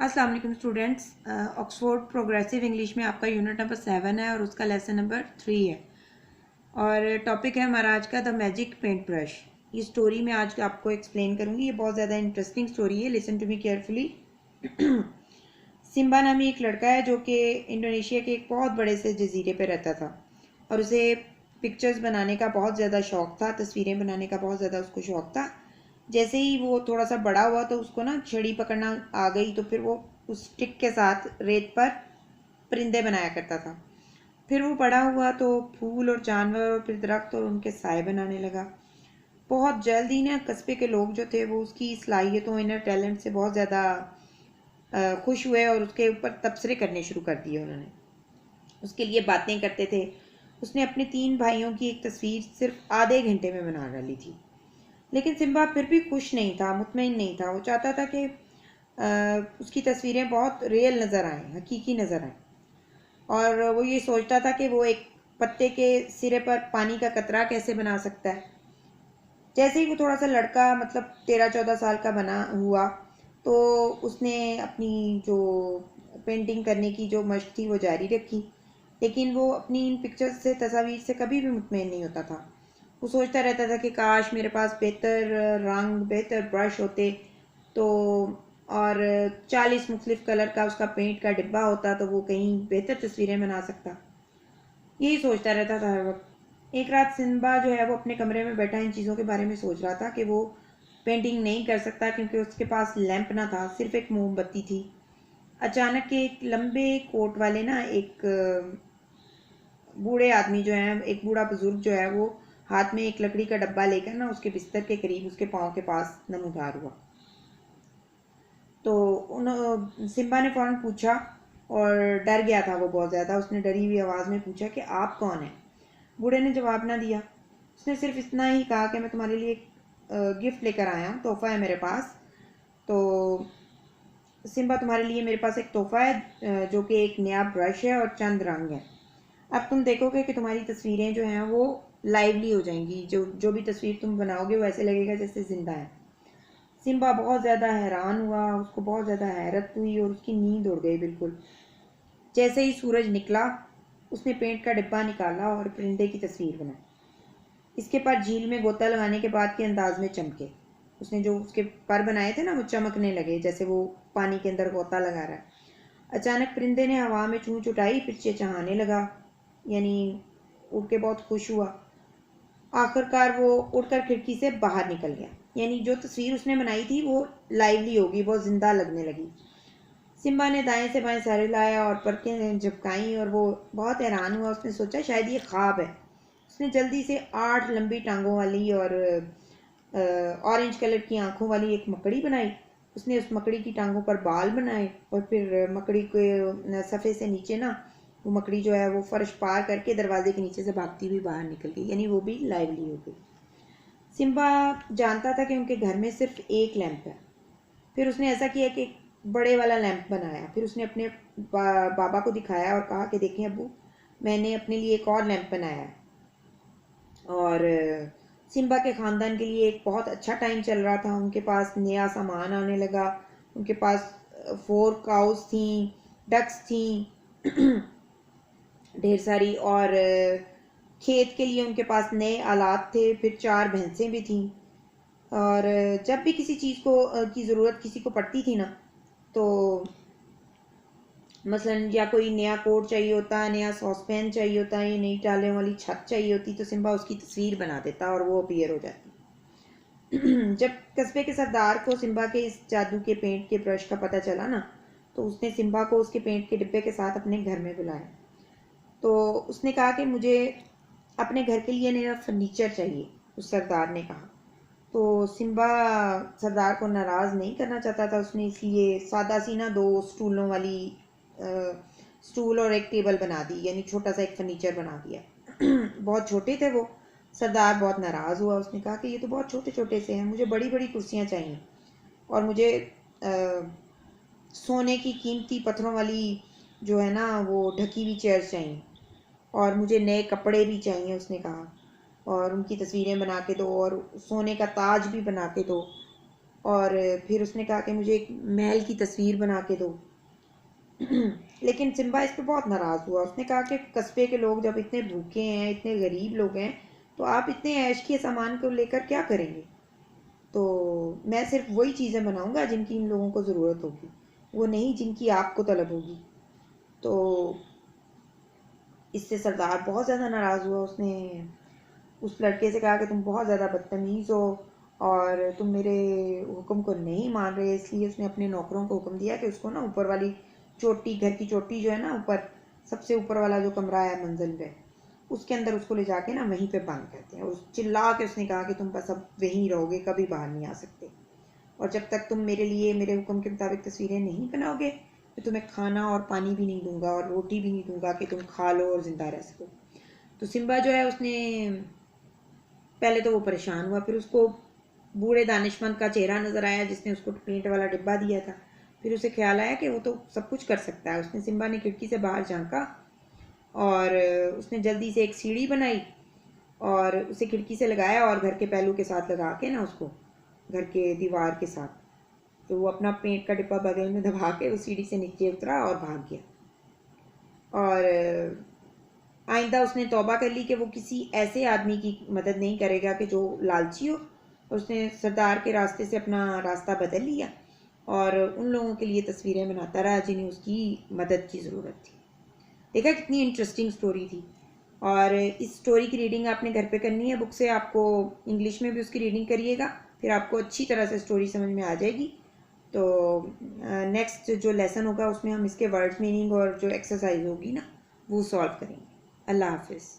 अस्सलाम वालेकुम students. Oxford progressive English में आपका यूनिट नंबर 7 है और उसका लेसन नंबर 3 है। और टॉपिक है हमारा आज का द मैजिक पेंट ब्रश। ये स्टोरी मैं आज आपको एक्सप्लेन करूँगी। ये बहुत ज़्यादा इंटरेस्टिंग स्टोरी है, listen to me carefully. Simba नामी एक लड़का है जो कि इंडोनेशिया के एक बहुत बड़े से जजीरे पे रहता था और उसे पिक्चर्स बनाने का बहुत ज़्यादा शौक़ था, तस्वीरें बनाने का बहुत ज़्यादा उसको शौक़ था। जैसे ही वो थोड़ा सा बड़ा हुआ तो उसको ना छड़ी पकड़ना आ गई, तो फिर वो उस स्टिक के साथ रेत पर परिंदे बनाया करता था। फिर वो बड़ा हुआ तो फूल और जानवर और फिर दरख्त और उनके साए बनाने लगा। बहुत जल्द ही ना कस्बे के लोग जो थे वो उसकी सलाहियतों, इनर टैलेंट से बहुत ज़्यादा खुश हुए और उसके ऊपर तबसरे करने शुरू कर दिए। उन्होंने उसके लिए बातें करते थे। उसने अपने 3 भाइयों की एक तस्वीर सिर्फ आधे घंटे में बना डाली थी। लेकिन सिम्बा फिर भी खुश नहीं था, मुतमईन नहीं था। वो चाहता था कि उसकी तस्वीरें बहुत रियल नज़र आएं, हकीकी नज़र आएं। और वो ये सोचता था कि वो एक पत्ते के सिरे पर पानी का कतरा कैसे बना सकता है। जैसे ही वो थोड़ा सा लड़का मतलब 13-14 साल का बना हुआ तो उसने अपनी जो पेंटिंग करने की जो मशक थी वो जारी रखी। लेकिन वो अपनी इन पिक्चर्स से, तस्वीर से कभी भी मुतमईन नहीं होता था। वो सोचता रहता था कि काश मेरे पास बेहतर रंग, बेहतर ब्रश होते तो, और 40 मुख्तलिफ कलर का उसका पेंट का डिब्बा होता तो वो कहीं बेहतर तस्वीरें बना सकता। यही सोचता रहता था हर वक्त। एक रात सिम्बा जो है वो अपने कमरे में बैठा इन चीज़ों के बारे में सोच रहा था कि वो पेंटिंग नहीं कर सकता क्योंकि उसके पास लैंप ना था, सिर्फ एक मोमबत्ती थी। अचानक के एक लंबे कोट वाले ना एक बूढ़े आदमी जो है, एक बूढ़ा बुजुर्ग जो है वो हाथ में एक लकड़ी का डब्बा लेकर ना उसके बिस्तर के करीब उसके पाँव के पास नमूदार हुआ। तो उन सिम्बा ने फ़ौरन पूछा और डर गया था वो बहुत ज़्यादा। उसने डरी हुई आवाज़ में पूछा कि आप कौन हैं? बूढ़े ने जवाब ना दिया। उसने सिर्फ इतना ही कहा कि मैं तुम्हारे लिए एक गिफ्ट लेकर आया हूँ, तोहफ़ा है मेरे पास। तो सिम्बा, तुम्हारे लिए मेरे पास एक तोहफ़ा है जो कि एक नया ब्रश है और चंद रंग है। अब तुम देखोगे कि तुम्हारी तस्वीरें जो हैं वो लाइवली हो जाएंगी। जो जो भी तस्वीर तुम बनाओगे वो ऐसे लगेगा जैसे ज़िंदा है। सिम्बा बहुत ज़्यादा हैरान हुआ, उसको बहुत ज़्यादा हैरत हुई और उसकी नींद उड़ गई बिल्कुल। जैसे ही सूरज निकला उसने पेंट का डिब्बा निकाला और परिंदे की तस्वीर बनाई। इसके पर झील में गोता लगाने के बाद के अंदाज में चमके। उसने जो उसके पर बनाए थे ना वो चमकने लगे जैसे वो पानी के अंदर गोता लगा रहा है। अचानक परिंदे ने हवा में चूंच उठाई, फिर चहचहाने लगा, यानी उड़ के बहुत खुश हुआ। आखिरकार वो उड़कर खिड़की से बाहर निकल गया, यानी जो तस्वीर उसने बनाई थी वो लाइवली होगी, वो जिंदा लगने लगी। सिम्बा ने दाएं से बाएं सर हिलाया और पलकें झपकाई और वो बहुत हैरान हुआ। उसने सोचा शायद ये ख्वाब है। उसने जल्दी से 8 लंबी टांगों वाली और ऑरेंज कलर की आंखों वाली एक मकड़ी बनाई। उसने उस मकड़ी की टांगों पर बाल बनाए और फिर मकड़ी के सफ़े से नीचे ना वो मकड़ी जो है वो फर्श पार करके दरवाजे के नीचे से भागती हुई बाहर निकल गई, यानी वो भी लाइवली हो गई। सिम्बा जानता था कि उनके घर में सिर्फ एक लैंप है। फिर उसने ऐसा किया कि एक बड़े वाला लैंप बनाया। फिर उसने अपने बाबा को दिखाया और कहा कि देखें अब्बू, मैंने अपने लिए एक और लैंप बनाया है। और सिम्बा के ख़ानदान के लिए एक बहुत अच्छा टाइम चल रहा था। उनके पास नया सामान आने लगा। उनके पास 4 काउस थी, डक्स थी ढेर सारी, और खेत के लिए उनके पास नए आलात थे। फिर 4 भैंसें भी थीं। और जब भी किसी चीज़ को की ज़रूरत किसी को पड़ती थी ना, तो मसलन या कोई नया कोट चाहिए होता, नया सॉसपैन चाहिए होता, या नई टालें वाली छत चाहिए होती, तो सिम्बा उसकी तस्वीर बना देता और वो अपीयर हो जाती। जब कस्बे के सरदार को सिम्बा के इस जादू के पेंट के ब्रश का पता चला ना, तो उसने सिम्बा को उसके पेंट के डिब्बे के साथ अपने घर में बुलाया। तो उसने कहा कि मुझे अपने घर के लिए नया फर्नीचर चाहिए, उस सरदार ने कहा। तो सिम्बा सरदार को नाराज़ नहीं करना चाहता था। उसने इसलिए सादा सी ना 2 स्टूलों वाली स्टूल और एक टेबल बना दी, यानी छोटा सा एक फर्नीचर बना दिया। बहुत छोटे थे वो। सरदार बहुत नाराज़ हुआ। उसने कहा कि ये तो बहुत छोटे छोटे से हैं, मुझे बड़ी बड़ी कुर्सियाँ चाहिए और मुझे सोने की कीमती पत्थरों वाली जो है ना वो ढकी हुई चेयर्स चाहिए, और मुझे नए कपड़े भी चाहिए, उसने कहा। और उनकी तस्वीरें बना के दो और सोने का ताज भी बना के दो। और फिर उसने कहा कि मुझे एक महल की तस्वीर बना के दो। लेकिन सिम्बा इस पे बहुत नाराज़ हुआ। उसने कहा कि कस्बे के लोग जब इतने भूखे हैं, इतने गरीब लोग हैं, तो आप इतने ऐश के सामान को लेकर क्या करेंगे? तो मैं सिर्फ वही चीज़ें बनाऊंगा जिनकी इन लोगों को ज़रूरत होगी, वो नहीं जिनकी आपको तलब होगी। तो इससे सरदार बहुत ज़्यादा नाराज़ हुआ। उसने उस लड़के से कहा कि तुम बहुत ज़्यादा बदतमीज़ हो और तुम मेरे हुक्म को नहीं मान रहे। इसलिए उसने अपने नौकरों को हुक्म दिया कि उसको ना ऊपर वाली चोटी, घर की चोटी जो है ना, ऊपर सबसे ऊपर वाला जो कमरा है मंजिल पे, उसके अंदर उसको ले जाके ना वहीं पे बंद करते हैं। उस चिल्ला के उसने कहा कि तुम बस अब वहीं रहोगे, कभी बाहर नहीं आ सकते, और जब तक तुम मेरे लिए मेरे हुक्म के मुताबिक तस्वीरें नहीं बनाओगे, मैं तुम्हें खाना और पानी भी नहीं दूंगा और रोटी भी नहीं दूंगा कि तुम खा लो और ज़िंदा रह सको। तो सिम्बा जो है, उसने पहले तो वो परेशान हुआ, फिर उसको बूढ़े दानिशमंद का चेहरा नज़र आया जिसने उसको पेंट वाला डिब्बा दिया था। फिर उसे ख्याल आया कि वो तो सब कुछ कर सकता है। उसने सिम्बा ने खिड़की से बाहर झांका और उसने जल्दी से एक सीढ़ी बनाई और उसे खिड़की से लगाया और घर के पहलू के साथ लगा के ना उसको, घर के दीवार के साथ, तो वो अपना पेंट का डिब्बा बगल में दबा के उस सीढ़ी से नीचे उतरा और भाग गया। और आइंदा उसने तौबा कर ली कि वो किसी ऐसे आदमी की मदद नहीं करेगा कि जो लालची हो। उसने सरदार के रास्ते से अपना रास्ता बदल लिया और उन लोगों के लिए तस्वीरें बनाता रहा जिन्हें उसकी मदद की ज़रूरत थी। देखा कितनी इंटरेस्टिंग स्टोरी थी। और इस स्टोरी की रीडिंग आपने घर पे करनी है बुक से। आपको इंग्लिश में भी उसकी रीडिंग करिएगा, फिर आपको अच्छी तरह से स्टोरी समझ में आ जाएगी। तो नेक्स्ट जो लेसन होगा उसमें हम इसके वर्ड्स मीनिंग और जो एक्सरसाइज होगी ना, वो सॉल्व करेंगे। अल्लाह हाफिज़।